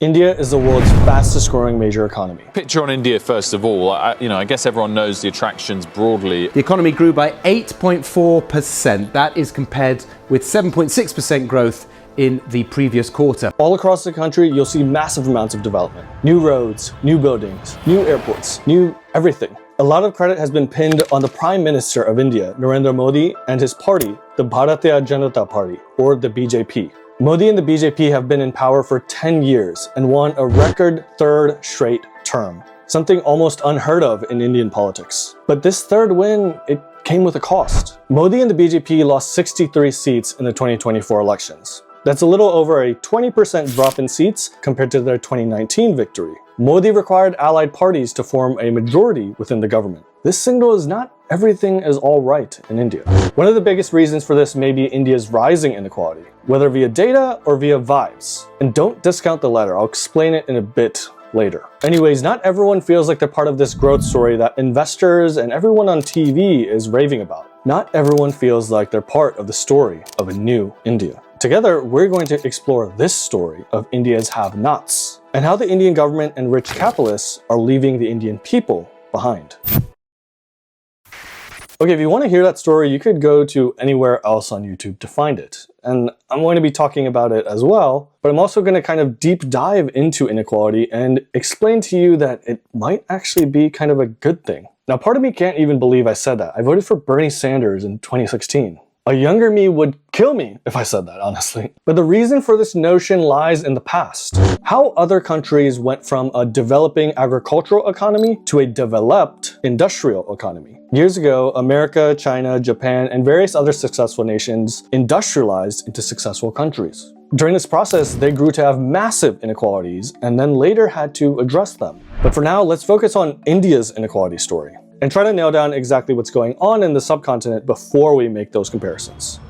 India is the world's fastest growing major economy. Picture on India, first of all. I guess everyone knows the attractions broadly. The economy grew by 8.4%. That is compared with 7.6% growth in the previous quarter. All across the country, you'll see massive amounts of development. New roads, new buildings, new airports, new everything. A lot of credit has been pinned on the Prime Minister of India, Narendra Modi, and his party, the Bharatiya Janata Party, or the BJP. Modi and the BJP have been in power for 10 years and won a record third straight term, something almost unheard of in Indian politics. But this third win, it came with a cost. Modi and the BJP lost 63 seats in the 2024 elections. That's a little over a 20% drop in seats compared to their 2019 victory. Modi required allied parties to form a majority within the government. This signals not everything is all right in India. One of the biggest reasons for this may be India's rising inequality, whether via data or via vibes. And don't discount the latter, I'll explain it in a bit later. Anyways, not everyone feels like they're part of this growth story that investors and everyone on TV is raving about. Not everyone feels like they're part of the story of a new India. Together, we're going to explore this story of India's have-nots and how the Indian government and rich capitalists are leaving the Indian people behind. Okay, if you want to hear that story, you could go to anywhere else on YouTube to find it. And I'm going to be talking about it as well, but I'm also going to kind of deep dive into inequality and explain to you that it might actually be kind of a good thing. Now, part of me can't even believe I said that. I voted for Bernie Sanders in 2016. A younger me would kill me if I said that, honestly. But the reason for this notion lies in the past. How other countries went from a developing agricultural economy to a developed industrial economy. Years ago, America, China, Japan, and various other successful nations industrialized into successful countries. During this process, they grew to have massive inequalities and then later had to address them. But for now, let's focus on India's inequality story and try to nail down exactly what's going on in the subcontinent before we make those comparisons.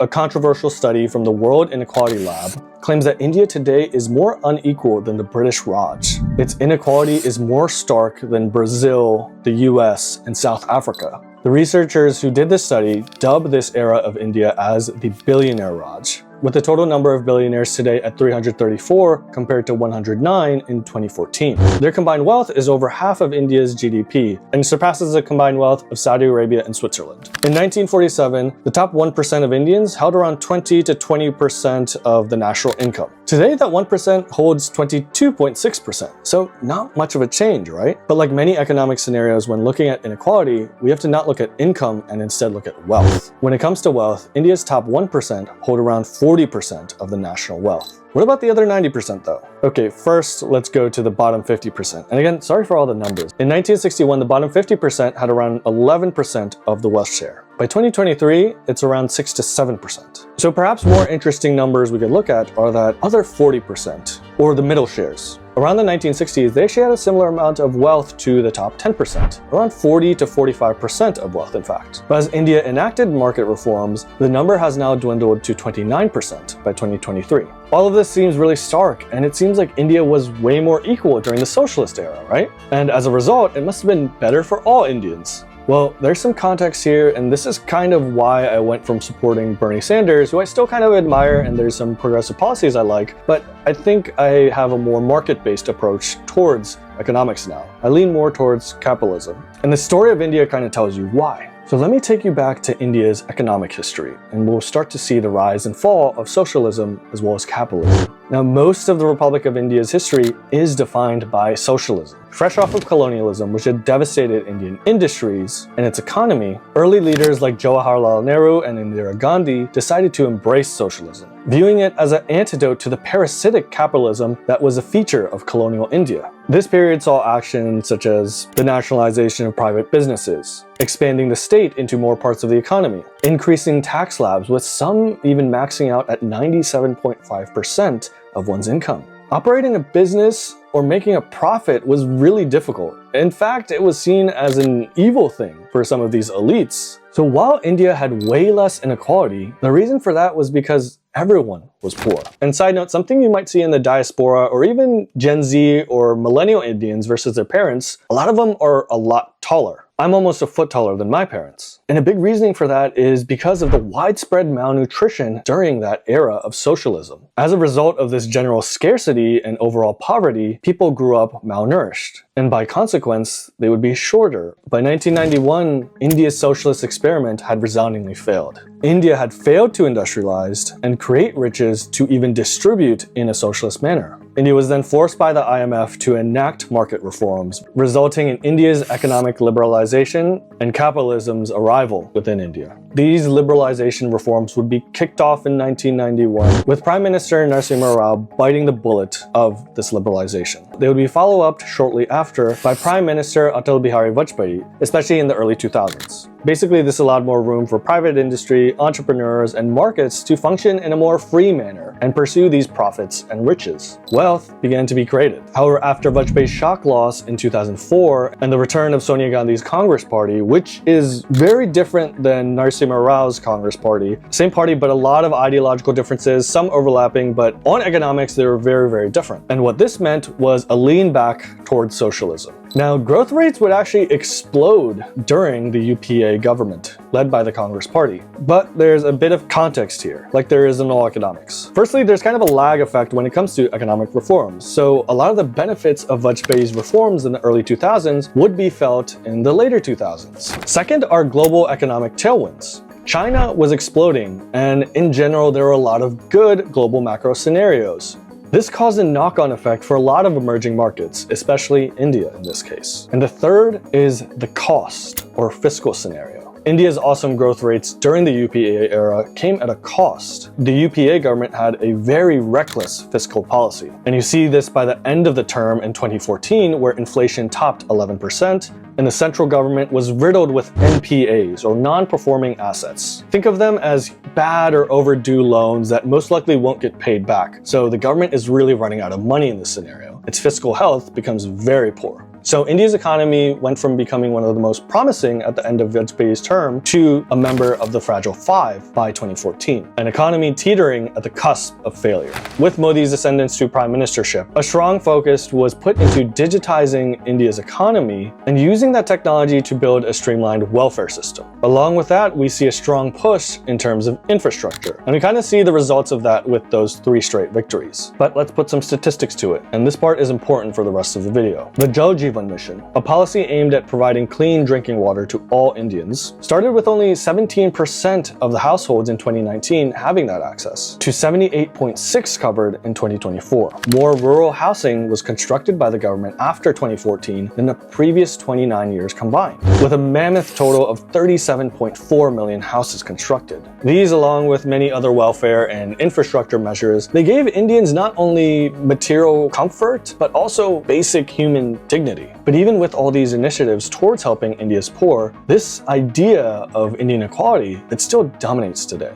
A controversial study from the World Inequality Lab claims that India today is more unequal than the British Raj. Its inequality is more stark than Brazil, the US, and South Africa. The researchers who did this study dubbed this era of India as the billionaire Raj, with the total number of billionaires today at 334 compared to 109 in 2014. Their combined wealth is over half of India's GDP and surpasses the combined wealth of Saudi Arabia and Switzerland. In 1947, the top 1% of Indians held around 20 to 20% of the national income. Today, that 1% holds 22.6%, so not much of a change, right? But like many economic scenarios when looking at inequality, we have to not look at income and instead look at wealth. When it comes to wealth, India's top 1% hold around 40% of the national wealth. What about the other 90% though? Okay, first let's go to the bottom 50%. And again, sorry for all the numbers. In 1961, the bottom 50% had around 11% of the wealth share. By 2023, it's around 6 to 7%. So perhaps more interesting numbers we could look at are that other 40%, or the middle shares. Around the 1960s, they actually had a similar amount of wealth to the top 10%, around 40 to 45% of wealth in fact. But as India enacted market reforms, the number has now dwindled to 29% by 2023. All of this seems really stark, and it seems like India was way more equal during the socialist era, right? And as a result, it must have been better for all Indians. Well, there's some context here, and this is kind of why I went from supporting Bernie Sanders, who I still kind of admire, and there's some progressive policies I like, but I think I have a more market-based approach towards economics now. I lean more towards capitalism. And the story of India kind of tells you why. So let me take you back to India's economic history, and we'll start to see the rise and fall of socialism as well as capitalism. Now, most of the Republic of India's history is defined by socialism. Fresh off of colonialism, which had devastated Indian industries and its economy, early leaders like Jawaharlal Nehru and Indira Gandhi decided to embrace socialism, viewing it as an antidote to the parasitic capitalism that was a feature of colonial India. This period saw actions such as the nationalization of private businesses, expanding the state into more parts of the economy, increasing tax slabs, with some even maxing out at 97.5% of one's income. Operating a business or making a profit was really difficult. In fact, it was seen as an evil thing for some of these elites. So while India had way less inequality, the reason for that was because everyone was poor. And side note, something you might see in the diaspora or even Gen Z or millennial Indians versus their parents, a lot of them are a lot taller. I'm almost a foot taller than my parents. And a big reasoning for that is because of the widespread malnutrition during that era of socialism. As a result of this general scarcity and overall poverty, people grew up malnourished. And by consequence, they would be shorter. By 1991, India's socialist experiment had resoundingly failed. India had failed to industrialize and create riches to even distribute in a socialist manner. India was then forced by the IMF to enact market reforms, resulting in India's economic liberalization and capitalism's arrival within India. These liberalization reforms would be kicked off in 1991, with Prime Minister Narasimha Rao biting the bullet of this liberalization. They would be followed up shortly after by Prime Minister Atal Bihari Vajpayee, especially in the early 2000s. Basically, this allowed more room for private industry, entrepreneurs, and markets to function in a more free manner and pursue these profits and riches. Wealth began to be created. However, after Vajpayee's shock loss in 2004 and the return of Sonia Gandhi's Congress Party, which is very different than Narasimha Rao's Congress Party, same party but a lot of ideological differences, some overlapping, but on economics they were very, very different. And what this meant was a lean back towards socialism. Now, growth rates would actually explode during the UPA government, led by the Congress Party. But there's a bit of context here, like there is in all economics. Firstly, there's kind of a lag effect when it comes to economic reforms, so a lot of the benefits of Vajpayee's reforms in the early 2000s would be felt in the later 2000s. Second are global economic tailwinds. China was exploding, and in general, there were a lot of good global macro scenarios. This caused a knock-on effect for a lot of emerging markets, especially India in this case. And the third is the cost or fiscal scenario. India's awesome growth rates during the UPA era came at a cost. The UPA government had a very reckless fiscal policy. And you see this by the end of the term in 2014, where inflation topped 11%, and the central government was riddled with NPAs, or non-performing assets. Think of them as bad or overdue loans that most likely won't get paid back. So the government is really running out of money in this scenario. Its fiscal health becomes very poor. So India's economy went from becoming one of the most promising at the end of Vajpayee's term to a member of the Fragile Five by 2014, an economy teetering at the cusp of failure. With Modi's ascendance to prime ministership, a strong focus was put into digitizing India's economy and using that technology to build a streamlined welfare system. Along with that, we see a strong push in terms of infrastructure, and we kind of see the results of that with those 3 straight victories. But let's put some statistics to it, and this part is important for the rest of the video. The Jal Jeevan Mission, a policy aimed at providing clean drinking water to all Indians, started with only 17% of the households in 2019 having that access, to 78.6% covered in 2024. More rural housing was constructed by the government after 2014 than the previous 29 years combined, with a mammoth total of 37.4 million houses constructed. These, along with many other welfare and infrastructure measures, they gave Indians not only material comfort, but also basic human dignity. But even with all these initiatives towards helping India's poor, this idea of Indian equality, it still dominates today.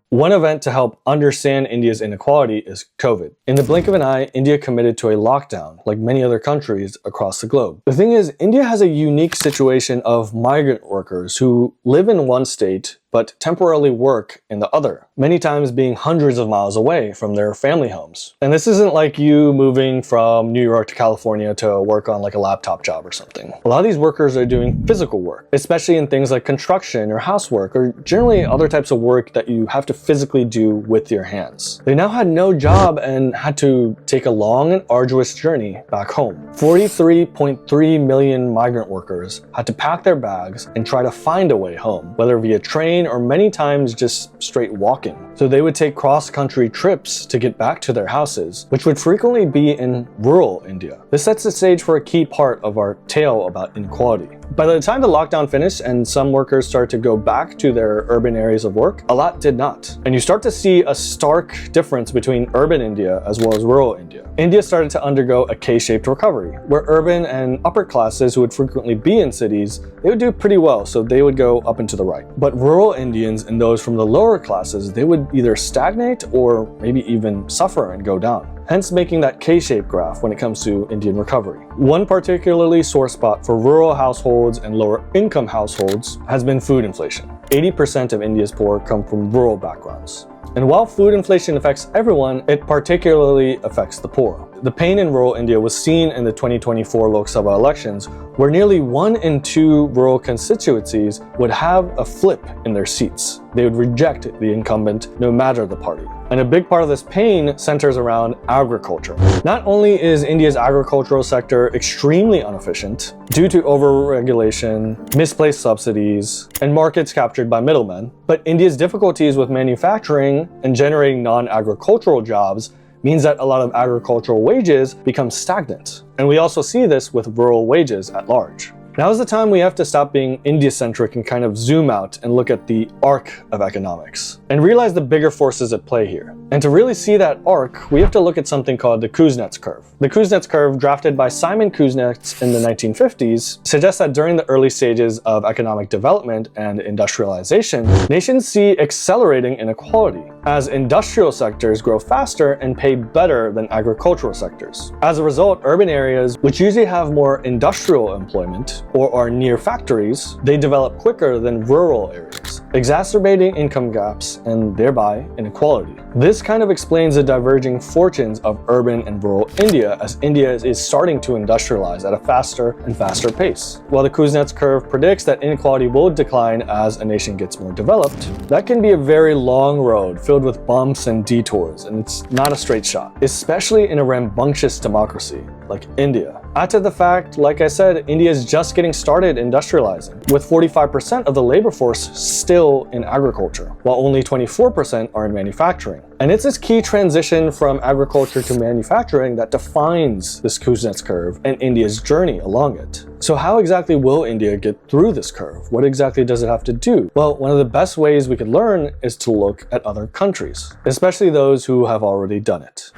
One event to help understand India's inequality is COVID. In the blink of an eye, India committed to a lockdown, like many other countries across the globe. The thing is, India has a unique situation of migrant workers who live in one state but temporarily work in the other, many times being hundreds of miles away from their family homes. And this isn't like you moving from New York to California to work on like a laptop job or something. A lot of these workers are doing physical work, especially in things like construction or housework, or generally other types of work that you have to physically do with your hands. They now had no job and had to take a long and arduous journey back home. 43.3 million migrant workers had to pack their bags and try to find a way home, whether via train or many times just straight walking. So they would take cross-country trips to get back to their houses, which would frequently be in rural India. This sets the stage for a key part of our tale about inequality. By the time the lockdown finished and some workers started to go back to their urban areas of work, a lot did not. And you start to see a stark difference between urban India as well as rural India. India started to undergo a K-shaped recovery, where urban and upper classes who would frequently be in cities, they would do pretty well, so they would go up and to the right. But rural Indians and those from the lower classes, they would either stagnate or maybe even suffer and go down, hence making that K-shaped graph when it comes to Indian recovery. One particularly sore spot for rural households and lower income households has been food inflation. 80% of India's poor come from rural backgrounds. And while food inflation affects everyone, it particularly affects the poor. the pain in rural India was seen in the 2024 Lok Sabha elections, where nearly 1 in 2 rural constituencies would have a flip in their seats. They would reject the incumbent no matter the party. And a big part of this pain centers around agriculture. Not only is India's agricultural sector extremely inefficient due to over-regulation, misplaced subsidies, and markets captured by middlemen, but India's difficulties with manufacturing and generating non-agricultural jobs means that a lot of agricultural wages become stagnant. And we also see this with rural wages at large. Now is the time we have to stop being India-centric and kind of zoom out and look at the arc of economics and realize the bigger forces at play here. And to really see that arc, we have to look at something called the Kuznets curve. The Kuznets curve, drafted by Simon Kuznets in the 1950s, suggests that during the early stages of economic development and industrialization, nations see accelerating inequality as industrial sectors grow faster and pay better than agricultural sectors. As a result, urban areas, which usually have more industrial employment, or are near factories, they develop quicker than rural areas, exacerbating income gaps and thereby inequality. This kind of explains the diverging fortunes of urban and rural India, as India is starting to industrialize at a faster and faster pace. While the Kuznets curve predicts that inequality will decline as a nation gets more developed, that can be a very long road filled with bumps and detours, and it's not a straight shot, especially in a rambunctious democracy like India. Add to the fact, like I said, India is just getting started industrializing, with 45% of the labor force still in agriculture, while only 24% are in manufacturing. And it's this key transition from agriculture to manufacturing that defines this Kuznets curve and India's journey along it. So how exactly will India get through this curve? What exactly does it have to do? Well, one of the best ways we could learn is to look at other countries, especially those who have already done it.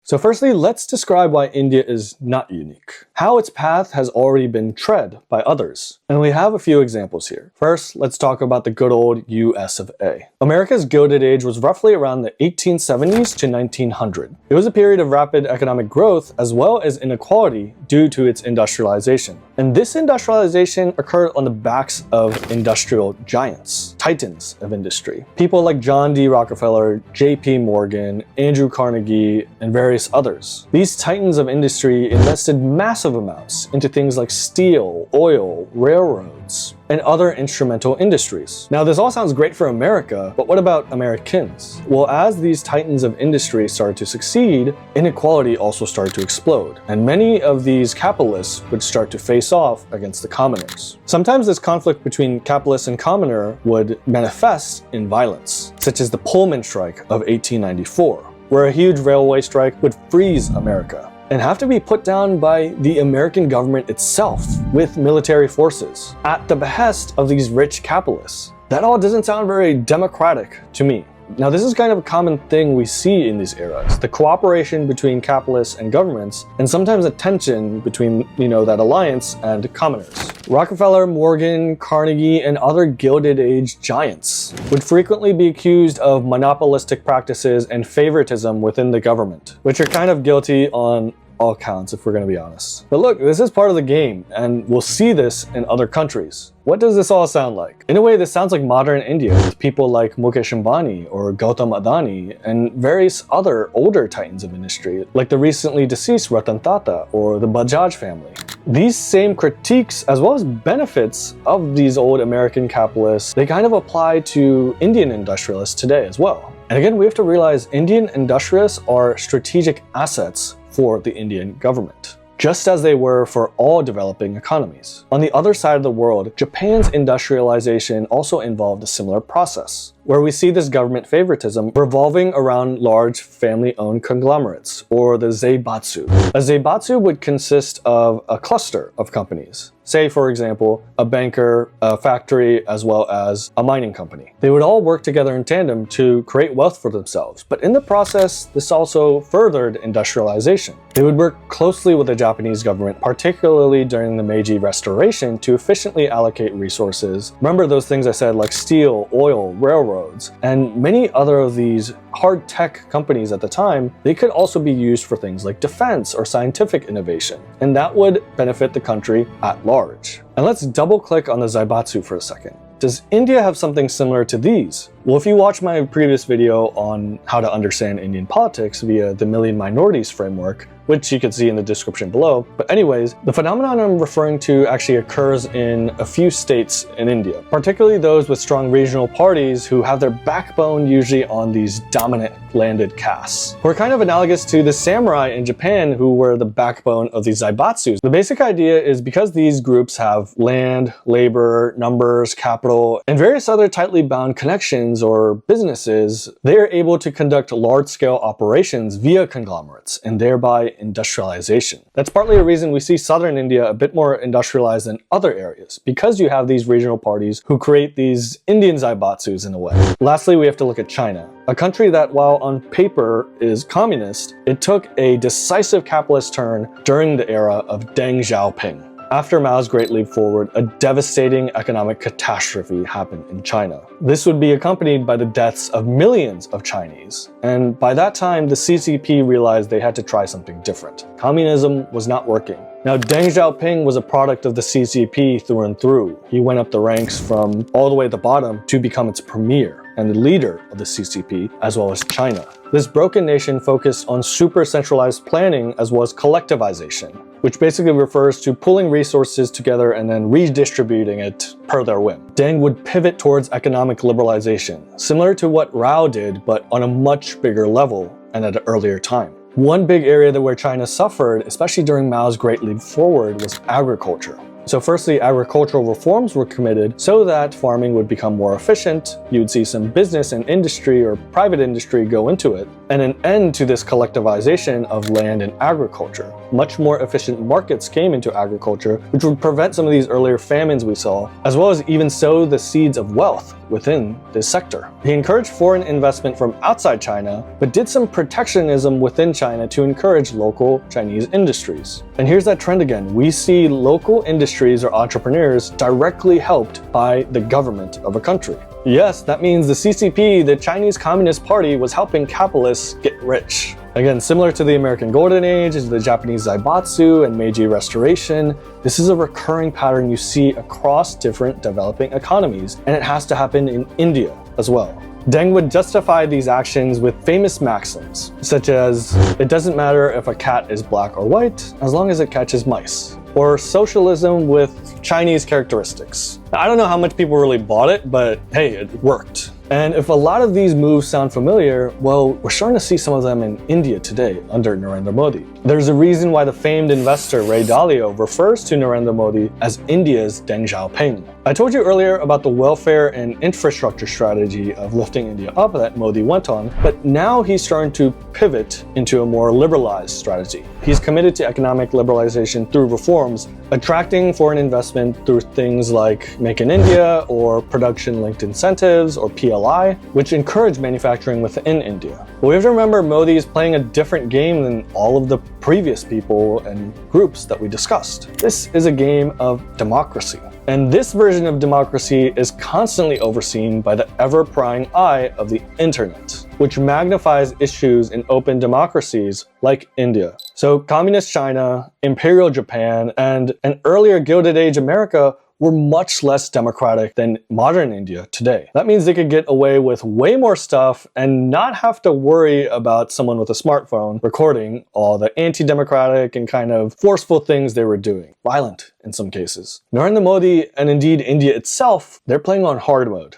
So firstly, let's describe why India is not unique, how its path has already been tread by others. And we have a few examples here. First, let's talk about the good old US of A. America's Gilded Age was roughly around the 1870s to 1900. It was a period of rapid economic growth as well as inequality due to its industrialization. And this industrialization occurred on the backs of industrial giants, titans of industry. People like John D. Rockefeller, J.P. Morgan, Andrew Carnegie, and various others. These titans of industry invested massive amounts into things like steel, oil, railroads, and other instrumental industries. Now, this all sounds great for America, but what about Americans? Well, as these titans of industry started to succeed, inequality also started to explode, and many of these capitalists would start to face off against the commoners. Sometimes this conflict between capitalist and commoner would manifest in violence, such as the Pullman strike of 1894. Where a huge railway strike would freeze America and have to be put down by the American government itself with military forces at the behest of these rich capitalists. That all doesn't sound very democratic to me. Now, this is kind of a common thing we see in these eras, the cooperation between capitalists and governments, and sometimes a tension between, that alliance and commoners. Rockefeller, Morgan, Carnegie, and other Gilded Age giants would frequently be accused of monopolistic practices and favoritism within the government, which are kind of guilty on all counts, if we're going to be honest. But look, this is part of the game, and we'll see this in other countries. What does this all sound like? In a way, this sounds like modern India, with people like Mukesh Ambani or Gautam Adani and various other older titans of industry, like the recently deceased Ratan Tata or the Bajaj family. These same critiques, as well as benefits of these old American capitalists, they kind of apply to Indian industrialists today as well. And again, we have to realize Indian industrialists are strategic assets for the Indian government, just as they were for all developing economies. On the other side of the world, Japan's industrialization also involved a similar process, where we see this government favoritism revolving around large family-owned conglomerates, or the zaibatsu. A zaibatsu would consist of a cluster of companies. Say, for example, a banker, a factory, as well as a mining company. They would all work together in tandem to create wealth for themselves, but in the process, this also furthered industrialization. They would work closely with the Japanese government, particularly during the Meiji Restoration, to efficiently allocate resources. Remember those things I said, like steel, oil, railroad, railroads, and many other of these hard tech companies at the time, they could also be used for things like defense or scientific innovation, and that would benefit the country at large. And let's double click on the Zaibatsu for a second. Does India have something similar to these? Well, if you watch my previous video on how to understand Indian politics via the Million Minorities framework, which you can see in the description below. But anyways, the phenomenon I'm referring to actually occurs in a few states in India, particularly those with strong regional parties who have their backbone usually on these dominant landed castes, who are kind of analogous to the samurai in Japan who were the backbone of the Zaibatsus. The basic idea is because these groups have land, labor, numbers, capital, and various other tightly bound connections or businesses, they are able to conduct large-scale operations via conglomerates and thereby industrialization. That's partly a reason we see southern India a bit more industrialized than other areas, because you have these regional parties who create these Indian Zaibatsus in a way. Lastly, we have to look at China, a country that, while on paper is communist, it took a decisive capitalist turn during the era of Deng Xiaoping. After Mao's Great Leap Forward, a devastating economic catastrophe happened in China. This would be accompanied by the deaths of millions of Chinese. And by that time, the CCP realized they had to try something different. Communism was not working. Now, Deng Xiaoping was a product of the CCP through and through. He went up the ranks from all the way at the bottom to become its premier and the leader of the CCP, as well as China. This broken nation focused on super centralized planning as well as collectivization, which basically refers to pulling resources together and then redistributing it per their whim. Deng would pivot towards economic liberalization, similar to what Rao did, but on a much bigger level and at an earlier time. One big area where China suffered, especially during Mao's Great Leap Forward, was agriculture. So firstly, agricultural reforms were committed so that farming would become more efficient. You'd see some business and industry or private industry go into it, and an end to this collectivization of land and agriculture. Much more efficient markets came into agriculture, which would prevent some of these earlier famines we saw, as well as even sow the seeds of wealth within this sector. He encouraged foreign investment from outside China, but did some protectionism within China to encourage local Chinese industries. And here's that trend again. We see local industries or entrepreneurs directly helped by the government of a country. Yes, that means the CCP, the Chinese Communist Party, was helping capitalists get rich. Again, similar to the American Golden Age, the Japanese Zaibatsu, and Meiji Restoration, this is a recurring pattern you see across different developing economies, and it has to happen in India as well. Deng would justify these actions with famous maxims, such as, "It doesn't matter if a cat is black or white, as long as it catches mice," or socialism with Chinese characteristics. I don't know how much people really bought it, but hey, it worked. And if a lot of these moves sound familiar, well, we're starting to see some of them in India today under Narendra Modi. There's a reason why the famed investor Ray Dalio refers to Narendra Modi as India's Deng Xiaoping. I told you earlier about the welfare and infrastructure strategy of lifting India up that Modi went on, but now he's starting to pivot into a more liberalized strategy. He's committed to economic liberalization through reforms, attracting foreign investment through things like Make in India or production-linked incentives or PLI, which encourage manufacturing within India. But we have to remember Modi is playing a different game than all of the previous people and groups that we discussed. This is a game of democracy. And this version of democracy is constantly overseen by the ever-prying eye of the internet, which magnifies issues in open democracies like India. So communist China, imperial Japan, and an earlier Gilded Age America were much less democratic than modern India today. That means they could get away with way more stuff and not have to worry about someone with a smartphone recording all the anti-democratic and kind of forceful things they were doing. Violent in some cases. Narendra Modi, and indeed India itself, they're playing on hard mode.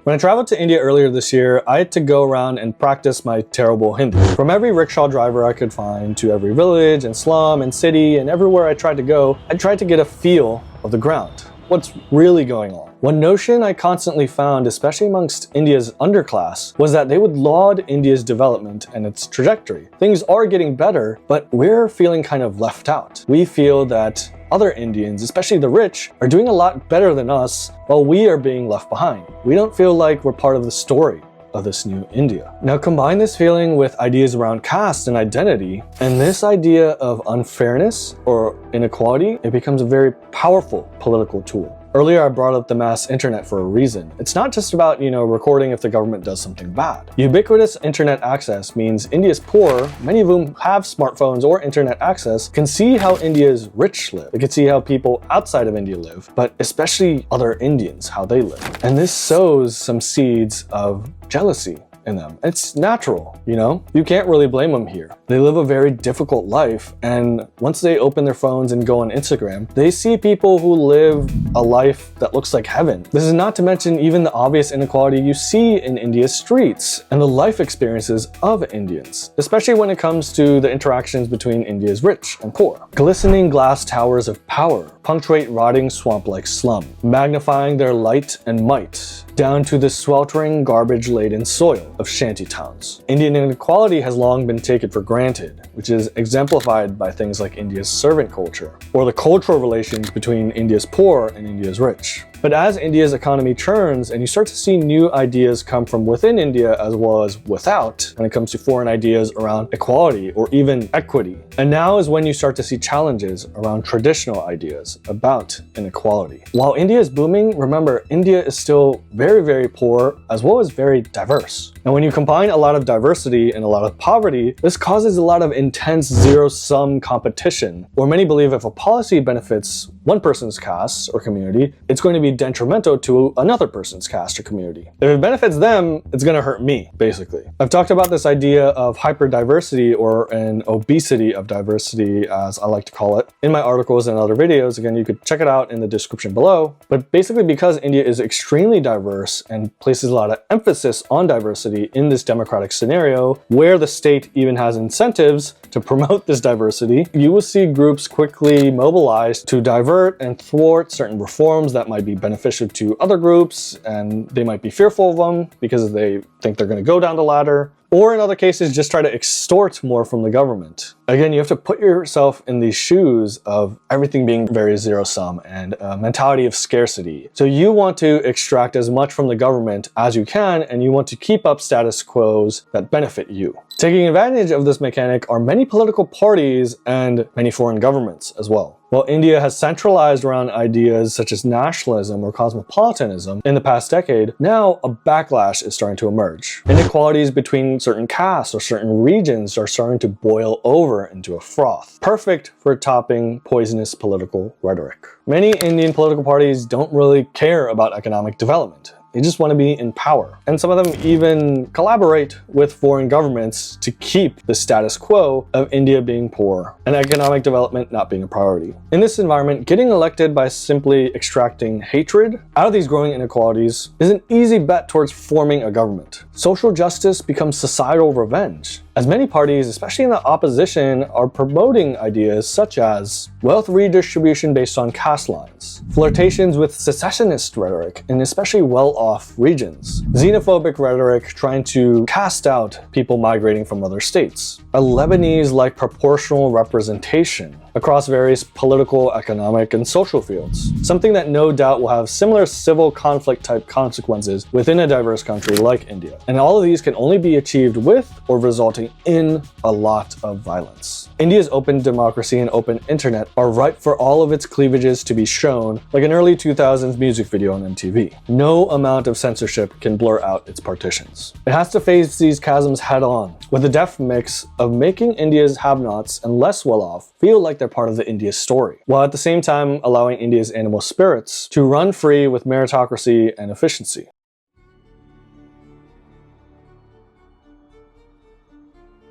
When I traveled to India earlier this year, I had to go around and practice my terrible Hindi. From every rickshaw driver I could find to every village and slum and city and everywhere I tried to go, I tried to get a feel of the ground. What's really going on? One notion I constantly found, especially amongst India's underclass, was that they would laud India's development and its trajectory. Things are getting better, but we're feeling kind of left out. We feel that other Indians, especially the rich, are doing a lot better than us while we are being left behind. We don't feel like we're part of the story of this new India. Now combine this feeling with ideas around caste and identity, and this idea of unfairness or inequality, it becomes a very powerful political tool. Earlier, I brought up the mass internet for a reason. It's not just about, recording if the government does something bad. Ubiquitous internet access means India's poor, many of whom have smartphones or internet access, can see how India's rich live. They can see how people outside of India live, but especially other Indians, how they live. And this sows some seeds of jealousy in them. It's natural, You can't really blame them here. They live a very difficult life, and once they open their phones and go on Instagram, they see people who live a life that looks like heaven. This is not to mention even the obvious inequality you see in India's streets and the life experiences of Indians, especially when it comes to the interactions between India's rich and poor. Glistening glass towers of power punctuate rotting swamp-like slum, magnifying their light and might down to the sweltering, garbage-laden soil of shanty towns. Indian inequality has long been taken for granted, which is exemplified by things like India's servant culture, or the cultural relations between India's poor and India's rich. But as India's economy churns and you start to see new ideas come from within India as well as without when it comes to foreign ideas around equality or even equity. And now is when you start to see challenges around traditional ideas about inequality. While India is booming, remember, India is still very, very poor as well as very diverse. And when you combine a lot of diversity and a lot of poverty, this causes a lot of intense zero-sum competition, where many believe if a policy benefits one person's caste or community, it's going to be detrimental to another person's caste or community. If it benefits them, it's going to hurt me, basically. I've talked about this idea of hyperdiversity, or an obesity of diversity, as I like to call it, in my articles and other videos. Again, you could check it out in the description below. But basically, because India is extremely diverse and places a lot of emphasis on diversity in this democratic scenario, where the state even has incentives to promote this diversity, you will see groups quickly mobilize to divert and thwart certain reforms that might be beneficial to other groups, and they might be fearful of them because they think they're going to go down the ladder, or in other cases just try to extort more from the government. Again, you have to put yourself in these shoes of everything being very zero-sum and a mentality of scarcity. So you want to extract as much from the government as you can, and you want to keep up status quos that benefit you. Taking advantage of this mechanic are many political parties and many foreign governments as well. While India has centralized around ideas such as nationalism or cosmopolitanism in the past decade, now a backlash is starting to emerge. Inequalities between certain castes or certain regions are starting to boil over into a froth, perfect for topping poisonous political rhetoric. Many Indian political parties don't really care about economic development. They just want to be in power. And some of them even collaborate with foreign governments to keep the status quo of India being poor and economic development not being a priority. In this environment, getting elected by simply extracting hatred out of these growing inequalities is an easy bet towards forming a government. Social justice becomes societal revenge, as many parties, especially in the opposition, are promoting ideas such as wealth redistribution based on caste lines, flirtations with secessionist rhetoric in especially well-off regions, xenophobic rhetoric trying to cast out people migrating from other states, a Lebanese-like proportional representation across various political, economic, and social fields, something that no doubt will have similar civil conflict-type consequences within a diverse country like India. And all of these can only be achieved with or resulting in a lot of violence. India's open democracy and open internet are ripe for all of its cleavages to be shown, like an early 2000s music video on MTV. No amount of censorship can blur out its partitions. It has to face these chasms head-on, with a deft mix of making India's have-nots and less well-off feel like they're part of the India story, while at the same time allowing India's animal spirits to run free with meritocracy and efficiency.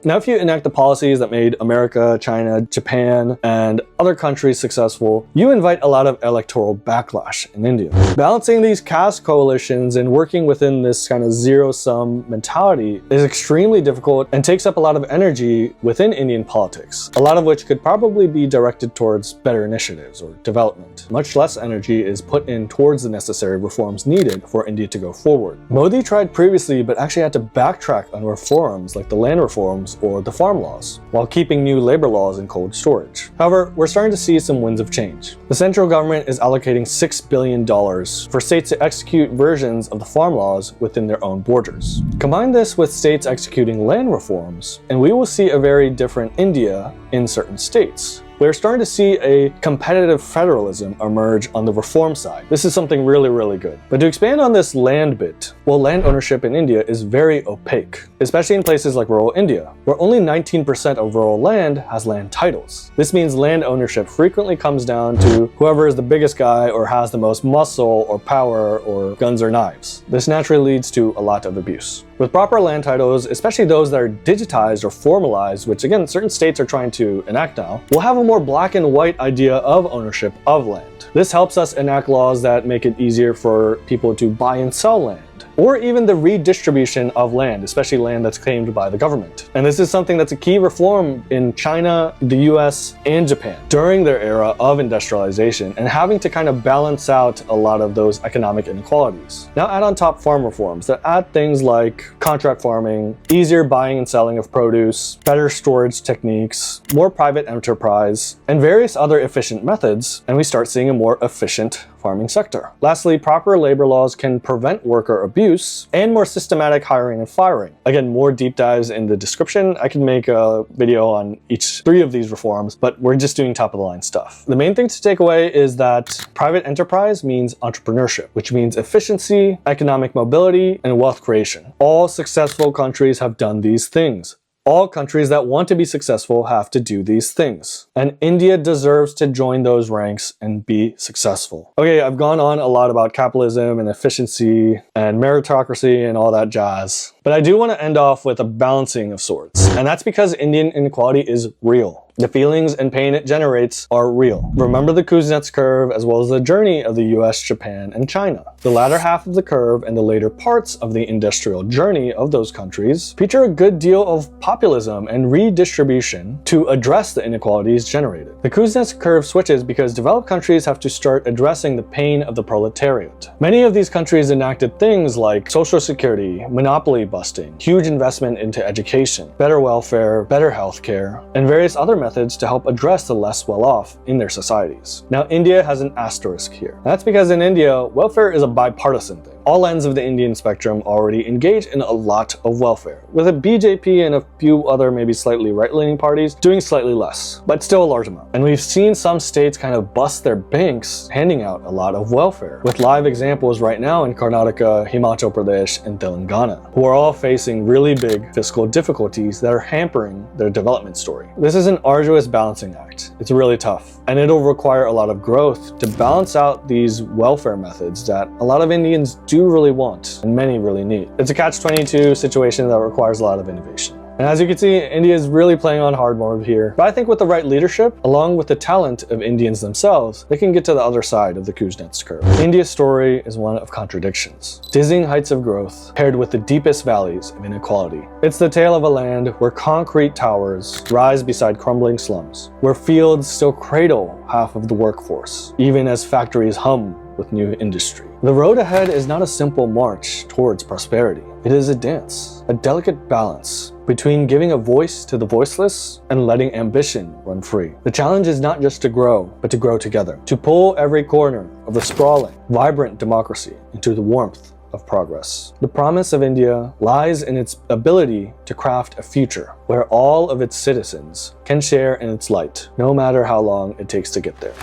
Now, if you enact the policies that made America, China, Japan, and other countries successful, you invite a lot of electoral backlash in India. Balancing these caste coalitions and working within this kind of zero-sum mentality is extremely difficult and takes up a lot of energy within Indian politics, a lot of which could probably be directed towards better initiatives or development. Much less energy is put in towards the necessary reforms needed for India to go forward. Modi tried previously, but actually had to backtrack on reforms like the land reforms laws or the farm laws, while keeping new labor laws in cold storage. However, we're starting to see some winds of change. The central government is allocating $6 billion for states to execute versions of the farm laws within their own borders. Combine this with states executing land reforms, and we will see a very different India in certain states. We're starting to see a competitive federalism emerge on the reform side. This is something really, really good. But to expand on this land bit, well, land ownership in India is very opaque, especially in places like rural India, where only 19% of rural land has land titles. This means land ownership frequently comes down to whoever is the biggest guy or has the most muscle or power or guns or knives. This naturally leads to a lot of abuse. With proper land titles, especially those that are digitized or formalized, which again, certain states are trying to enact now, we'll have a more black and white idea of ownership of land. This helps us enact laws that make it easier for people to buy and sell land, or even the redistribution of land, especially land that's claimed by the government. And this is something that's a key reform in China, the US, and Japan during their era of industrialization and having to kind of balance out a lot of those economic inequalities. Now add on top farm reforms that add things like contract farming, easier buying and selling of produce, better storage techniques, more private enterprise, and various other efficient methods, and we start seeing a more efficient farming sector. Lastly, proper labor laws can prevent worker abuse and more systematic hiring and firing. Again, more deep dives in the description. I can make a video on each 3 of these reforms, but we're just doing top of the line stuff. The main thing to take away is that private enterprise means entrepreneurship, which means efficiency, economic mobility, and wealth creation. All successful countries have done these things. All countries that want to be successful have to do these things. And India deserves to join those ranks and be successful. Okay, I've gone on a lot about capitalism and efficiency and meritocracy and all that jazz. But I do want to end off with a balancing of sorts. And that's because Indian inequality is real. The feelings and pain it generates are real. Remember the Kuznets curve as well as the journey of the US, Japan, and China. The latter half of the curve and the later parts of the industrial journey of those countries feature a good deal of populism and redistribution to address the inequalities generated. The Kuznets curve switches because developed countries have to start addressing the pain of the proletariat. Many of these countries enacted things like social security, monopoly busting, huge investment into education, better welfare, better healthcare, and various other methods to help address the less well-off in their societies. Now, India has an asterisk here. That's because in India, welfare is a bipartisan thing. All ends of the Indian spectrum already engage in a lot of welfare, with a BJP and a few other maybe slightly right-leaning parties doing slightly less, but still a large amount. And we've seen some states kind of bust their banks handing out a lot of welfare, with live examples right now in Karnataka, Himachal Pradesh, and Telangana, who are all facing really big fiscal difficulties that are hampering their development story. This is an arduous balancing act. It's really tough, and it'll require a lot of growth to balance out these welfare methods that a lot of Indians do really want and many really need. It's a catch-22 situation that requires a lot of innovation. And as you can see, India is really playing on hard mode here. But I think with the right leadership, along with the talent of Indians themselves, they can get to the other side of the Kuznets curve. India's story is one of contradictions. Dizzying heights of growth paired with the deepest valleys of inequality. It's the tale of a land where concrete towers rise beside crumbling slums, where fields still cradle half of the workforce, even as factories hum with new industry. The road ahead is not a simple march towards prosperity. It is a dance, a delicate balance between giving a voice to the voiceless and letting ambition run free. The challenge is not just to grow, but to grow together, to pull every corner of the sprawling, vibrant democracy into the warmth of progress. The promise of India lies in its ability to craft a future where all of its citizens can share in its light, no matter how long it takes to get there.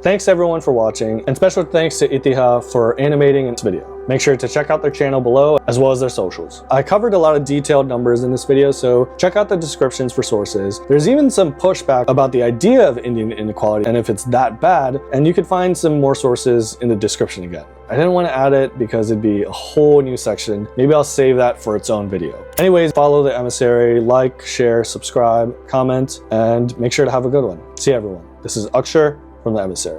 Thanks everyone for watching, and special thanks to Itiha for animating this video. Make sure to check out their channel below, as well as their socials. I covered a lot of detailed numbers in this video, so check out the descriptions for sources. There's even some pushback about the idea of Indian inequality and if it's that bad, and you can find some more sources in the description again. I didn't want to add it because it'd be a whole new section. Maybe I'll save that for its own video. Anyways, follow the emissary, like, share, subscribe, comment, and make sure to have a good one. See everyone. This is Akshar from the emissary.